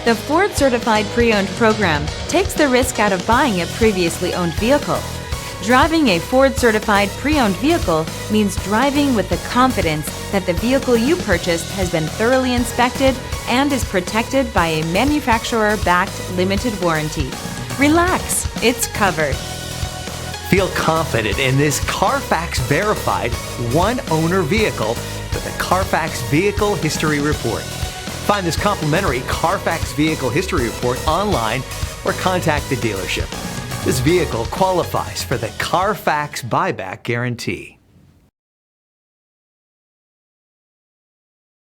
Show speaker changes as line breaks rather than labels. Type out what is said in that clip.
The Ford Certified Pre-Owned program takes the risk out of buying a previously owned vehicle. Driving a Ford Certified Pre-Owned vehicle means driving with the confidence that the vehicle you purchased has been thoroughly inspected and is protected by a manufacturer-backed limited warranty. Relax, it's covered.
Feel confident in this Carfax verified one-owner vehicle with a Carfax Vehicle History Report. Find this complimentary Carfax Vehicle History Report online or contact the dealership. This vehicle qualifies for the Carfax Buyback Guarantee.